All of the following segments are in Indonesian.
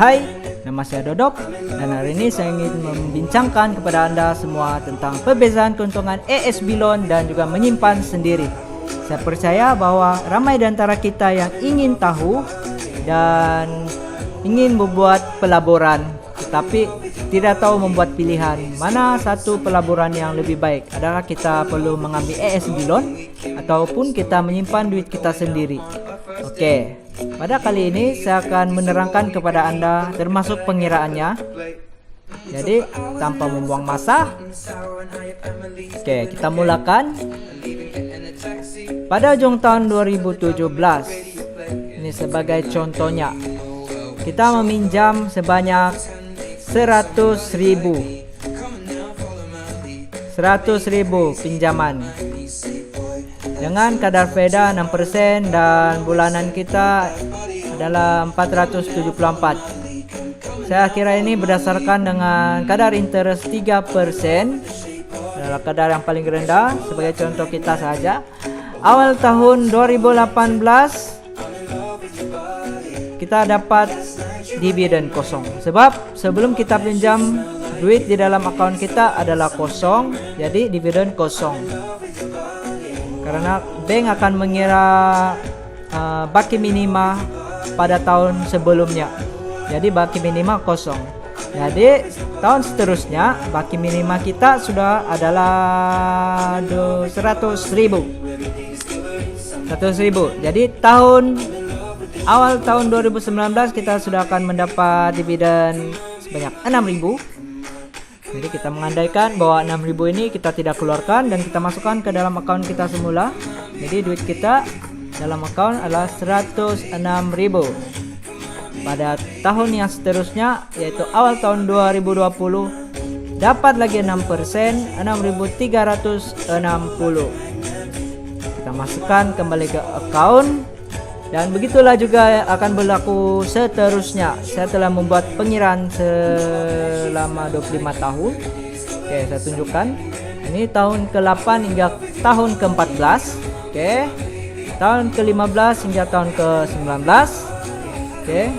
Hai, nama saya Dodok dan hari ini saya ingin membincangkan kepada Anda semua tentang perbezaan keuntungan ES Bilon dan juga menyimpan sendiri. Saya percaya bahwa ramai di antara kita yang ingin tahu dan ingin membuat pelaburan, tetapi tidak tahu membuat pilihan mana satu pelaburan yang lebih baik. Adakah kita perlu mengambil ES Bilon ataupun kita menyimpan duit kita sendiri? Oke, pada kali ini saya akan menerangkan kepada Anda termasuk pengiraannya. Jadi tanpa membuang masa, oke, kita mulakan. Pada ujung tahun 2017, ini sebagai contohnya, kita meminjam sebanyak 100.000 pinjaman dengan kadar faedah 6% dan bulanan kita adalah 474. Saya kira ini berdasarkan dengan kadar interest 3%, adalah kadar yang paling rendah. Sebagai contoh kita saja, awal tahun 2018 kita dapat dividen kosong, sebab sebelum kita pinjam duit di dalam akaun kita adalah kosong, jadi dividen kosong. Karena bank akan mengira baki minima pada tahun sebelumnya, jadi baki minima kosong. Jadi tahun seterusnya baki minima kita sudah adalah 100.000. Jadi awal tahun 2019 kita sudah akan mendapat dividen sebanyak 6.000. Jadi kita mengandaikan bahwa 6.000 ini kita tidak keluarkan dan kita masukkan ke dalam akaun kita semula. Jadi duit kita dalam akaun adalah 106.000. Pada tahun yang seterusnya, yaitu awal tahun 2020, dapat lagi 6%, 6.360. Kita masukkan kembali ke akaun. Dan begitulah juga akan berlaku seterusnya. Saya telah membuat pengiraan selama 25 tahun. Oke, saya tunjukkan. Ini tahun ke-8 hingga tahun ke-14. Oke. Tahun ke-15 hingga tahun ke-19. Oke.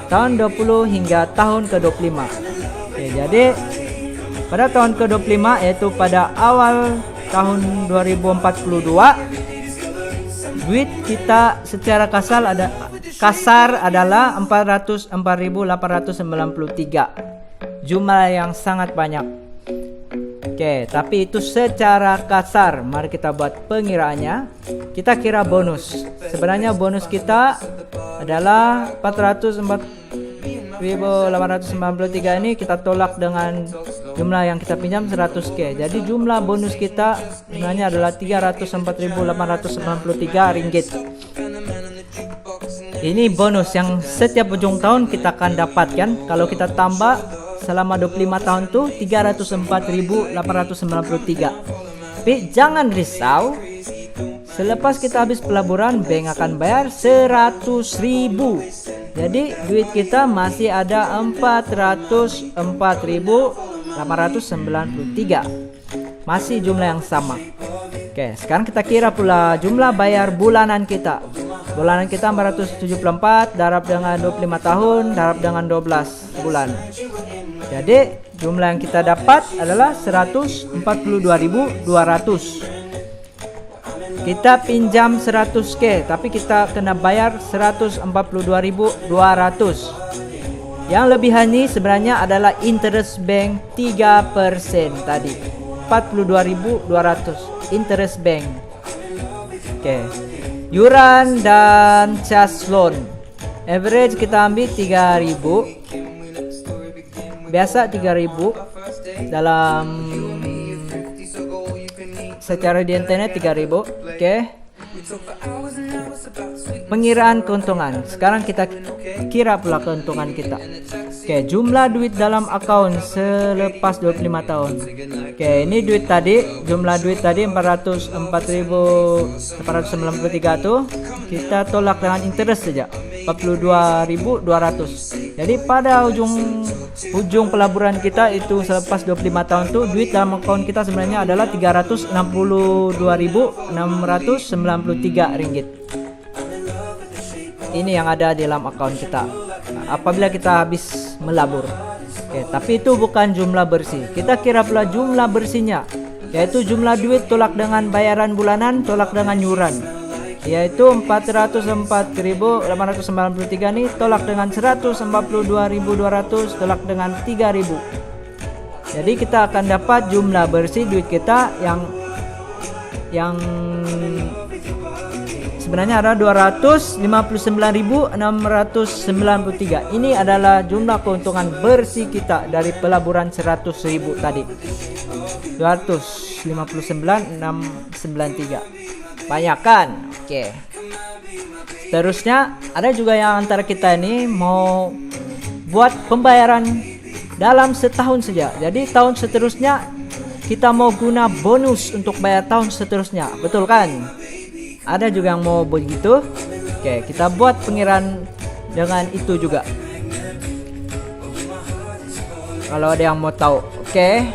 Tahun 20 hingga tahun ke-25. Oke, jadi pada tahun ke-25, yaitu pada awal tahun 2042, duit kita secara kasar adalah 404.893. Jumlah yang sangat banyak. Oke, tapi itu secara kasar. Mari kita buat pengiraannya. Kita kira bonus. Sebenarnya bonus kita adalah 404.893 ini kita tolak dengan jumlah yang kita pinjam 100k. Jadi jumlah bonus kita sebenarnya adalah 304.893 ringgit. Ini bonus yang setiap ujung tahun kita akan dapatkan. Kalau kita tambah selama 25 tahun tuh 304.893. Tapi jangan risau, selepas kita habis pelaburan, bank akan bayar 100.000. Jadi duit kita masih ada 404.893. Masih jumlah yang sama. Oke, sekarang kita kira pula jumlah bayar bulanan kita. Bulanan kita 474 darab dengan 25 tahun darab dengan 12 bulan. Jadi jumlah yang kita dapat adalah 142.200. Kita pinjam 100k, tapi kita kena bayar 142.200. Yang lebihan ini sebenarnya adalah interest bank 3% tadi. 42.200 interest bank. Oke. Yuran dan cash loan. Average kita ambil 3.000. Biasa 3.000 dalam secara di internet 3.000. Oke. Pengiraan keuntungan. Sekarang kita kira pula keuntungan kita. Oke, jumlah duit dalam akaun selepas 25 tahun. Oke, ini duit tadi, jumlah duit tadi 404.893 tuh kita tolak dengan interest saja 42.200. Jadi pada ujung pelaburan kita itu selepas 25 tahun tuh duit dalam akaun kita sebenarnya adalah 362.693 ringgit. ini yang ada di dalam akun kita apabila kita habis melabur. Oke, tapi itu bukan jumlah bersih. Kita kira pula jumlah bersihnya, yaitu jumlah duit tolak dengan bayaran bulanan tolak dengan yuran, yaitu 404.893 nih tolak dengan 142.200 tolak dengan 3.000. Jadi kita akan dapat jumlah bersih duit kita yang sebenarnya ada 259.693. Ini adalah jumlah keuntungan bersih kita dari pelaburan 100.000 tadi. 259.693. Banyak kan? Oke. Seterusnya ada juga yang antara kita ini mau buat pembayaran dalam setahun saja. Jadi tahun seterusnya kita mau guna bonus untuk bayar tahun seterusnya. Betul kan? Ada juga yang mau begitu. Oke, kita buat pengiraan dengan itu juga. Kalau ada yang mau tahu. Oke.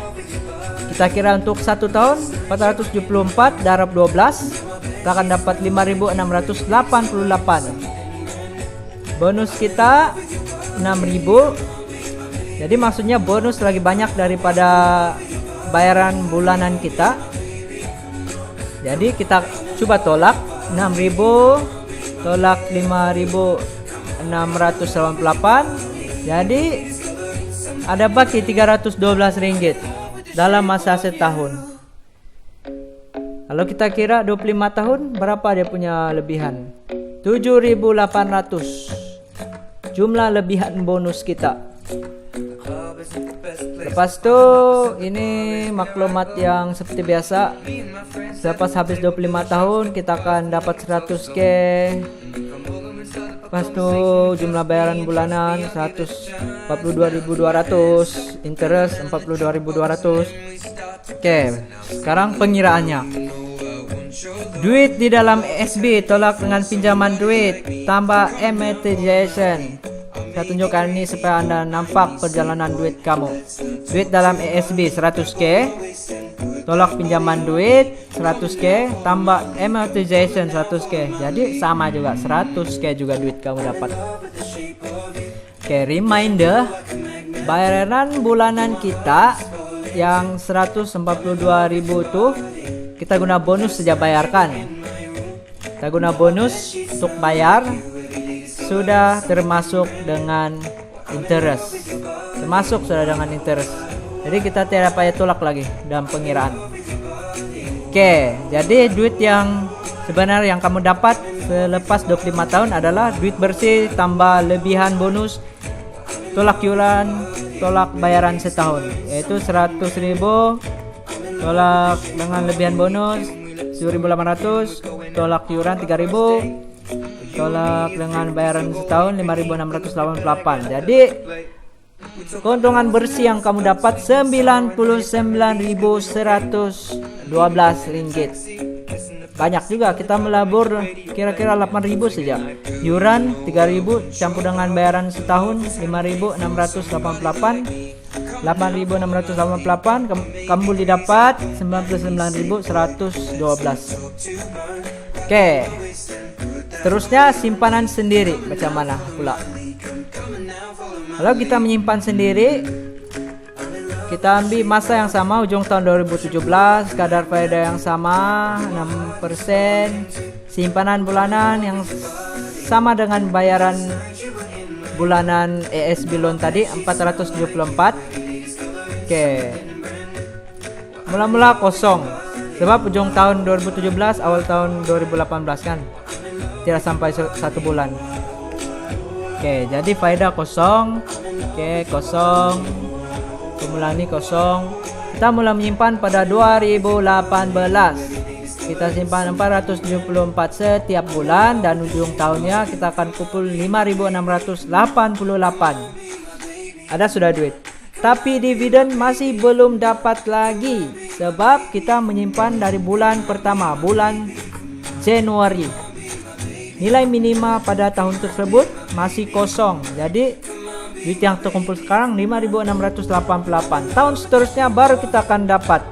Kita kira untuk 1 tahun 474 darab 12 kita akan dapat 5.688. Bonus kita 6.000. Jadi maksudnya bonus lagi banyak daripada bayaran bulanan kita. Jadi kita coba tolak 6.000 tolak 5.688. Jadi ada baki 312 ringgit dalam masa setahun. Kalau kita kira 25 tahun berapa dia punya lebihan? 7.800 jumlah lebihan bonus kita. Lepas itu ini maklumat yang seperti biasa. Selepas habis 25 tahun kita akan dapat 100k. Lepas itu jumlah bayaran bulanan 142.200, interest 42.200. Oke, sekarang pengiraannya. Duit di dalam ESB tolak dengan pinjaman duit tambah amortization. Saya tunjukkan ini supaya Anda nampak perjalanan duit kamu. Duit dalam ESB 100k tolak pinjaman duit 100k tambah amortization 100k. Jadi sama juga 100k juga duit kamu dapat. Oke, reminder bayaran bulanan kita yang 142.000 tuh kita guna bonus saja bayarkan. Kita guna bonus untuk bayar sudah termasuk dengan interest. Termasuk sudah dengan interest. Jadi kita tidak payah tolak lagi dalam pengiraan. Oke, jadi duit yang sebenarnya yang kamu dapat selepas 25 tahun adalah duit bersih tambah lebihan bonus tolak yuran tolak bayaran setahun, yaitu 100.000 tolak dengan lebihan bonus 7.800 tolak yuran 3.000 tolak dengan bayaran setahun 5.688. Jadi keuntungan bersih yang kamu dapat 99.112 ringgit. Banyak juga, kita melabur kira-kira 8.000 saja. Yuran 3.000 campur dengan bayaran setahun 5.688. 8.688 kamu boleh dapat 99.112. Oke. Terusnya simpanan sendiri macam mana pula? Kalau kita menyimpan sendiri, kita ambil masa yang sama, ujung tahun 2017, kadar faedah yang sama 6%, simpanan bulanan yang sama dengan bayaran bulanan ESB loan tadi 474. Oke. Mula-mula kosong sebab ujung tahun 2017 awal tahun 2018 kan tidak sampai 1 bulan. Oke, jadi faedah kosong. Oke, kosong. Pemula ini kosong. Kita mulai menyimpan pada 2018. Kita simpan 474 setiap bulan dan ujung tahunnya kita akan kumpul 5.688. Ada sudah duit. Tapi dividen masih belum dapat lagi sebab kita menyimpan dari bulan pertama, bulan Januari. Nilai minima pada tahun tersebut masih kosong. Jadi duit yang terkumpul sekarang 5.688. Tahun seterusnya baru kita akan dapat,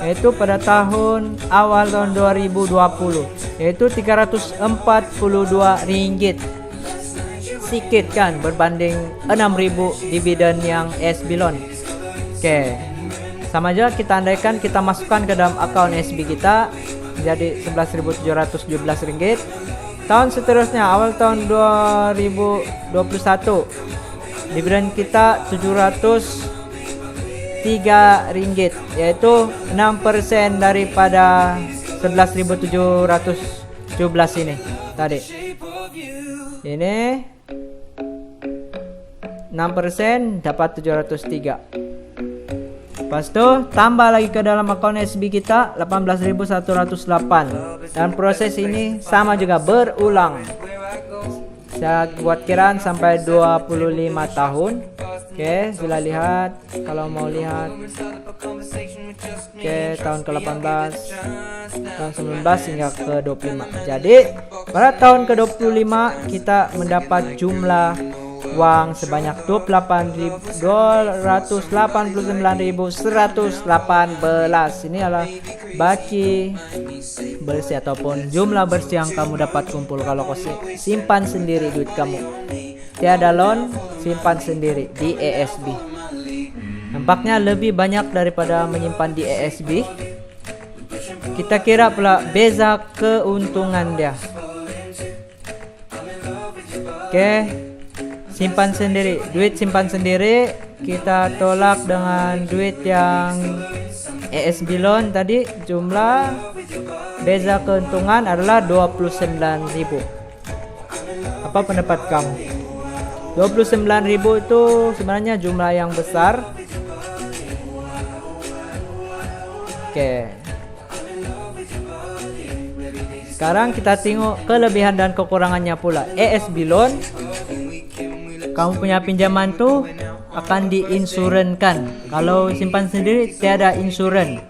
yaitu pada awal tahun 2020, yaitu 342 ringgit. sikit kan berbanding 6.000 dividen yang AS Bilon. Oke, sama aja kita andaikan kita masukkan ke dalam akun SB kita jadi 11.717 ringgit. Tahun seterusnya awal tahun 2021 dividen kita 703 ringgit, yaitu 6% daripada 11.717 ini tadi. Ini 6% dapat 703. Lepas itu tambah lagi ke dalam akun SB kita 18.108, dan proses ini sama juga berulang. Saya buat kiraan sampai 25 tahun. Oke, sila lihat kalau mau lihat. Oke, tahun ke-18, tahun 19 hingga ke-25. Jadi pada tahun ke-25 kita mendapat jumlah uang sebanyak 289.118. Ini adalah baki bersih ataupun jumlah bersih yang kamu dapat kumpul kalau kau simpan sendiri duit kamu. Tiada loan, simpan sendiri di ASB. Nampaknya lebih banyak daripada menyimpan di ASB. Kita kira pula beza keuntungan dia. Oke, simpan sendiri, duit simpan sendiri kita tolak dengan duit yang ASB loan tadi, jumlah beza keuntungan adalah 29.000. Apa pendapat kamu? 29.000 itu sebenarnya jumlah yang besar. Oke. Sekarang kita tengok kelebihan dan kekurangannya pula. ASB loan, kamu punya pinjaman tuh akan diinsurankan. Kalau simpan sendiri tiada insuran.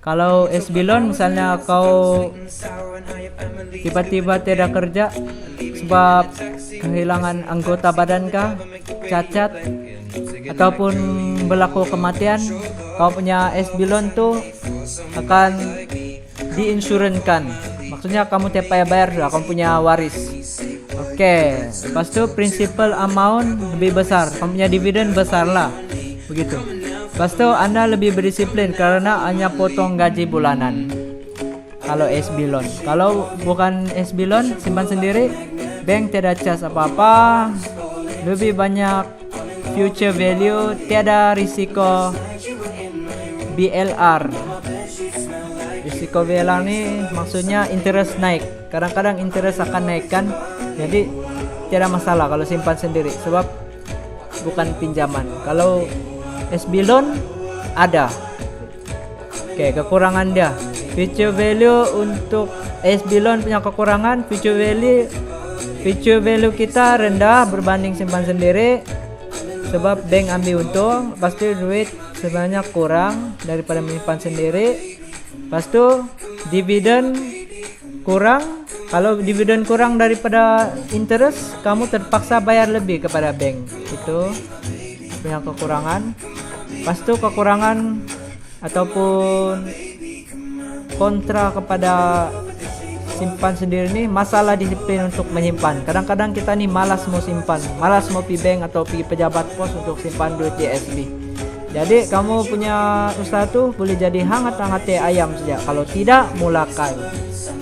Kalau SB loan misalnya kau tiba-tiba tiada kerja sebab kehilangan anggota badan kah, cacat, ataupun berlaku kematian, kau punya SB loan tuh akan diinsurankan. Maksudnya kamu tiap bayar sudah, kamu punya waris. Oke, lepas itu principal amount lebih besar, kamu punya dividen besar lah, begitu. Lepas itu Anda lebih berdisiplin karena hanya potong gaji bulanan. Kalau SB loan, kalau bukan SB loan, simpan sendiri, bank tidak charge apa-apa, lebih banyak future value, tiada risiko BLR. Risiko BLR ini maksudnya interest naik. Kadang-kadang interest akan naik kan, jadi tiada masalah kalau simpan sendiri sebab bukan pinjaman. Kalau SB loan ada. Oke, kekurangan dia. Future value untuk SB loan punya kekurangan, future value kita rendah berbanding simpan sendiri sebab bank ambil untung. Pasti duit sebenarnya kurang daripada menyimpan sendiri. Lepas itu dividen kurang. Kalau dividen kurang daripada interest, kamu terpaksa bayar lebih kepada bank. Itu punya kekurangan. Lepas itu kekurangan ataupun kontra kepada simpan sendiri nih, masalah disiplin untuk menyimpan. Kadang-kadang kita nih malas mau simpan, malas mau pergi bank atau pergi pejabat pos untuk simpan duit di SB. Jadi kamu punya usaha tuh boleh jadi hangat-hangat ayam saja. Kalau tidak, mulakan.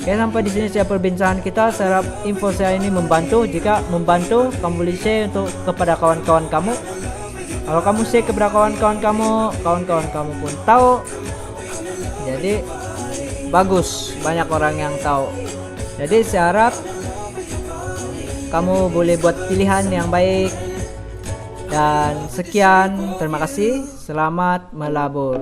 Oke, sampai di sini saya perbincangan kita. Saya harap info saya ini membantu. Jika membantu, kamu boleh share untuk kepada kawan-kawan kamu. Kalau kamu share kepada kawan-kawan kamu pun tahu. Jadi bagus, banyak orang yang tahu. Jadi saya harap kamu boleh buat pilihan yang baik. Dan sekian, terima kasih. Selamat melabur.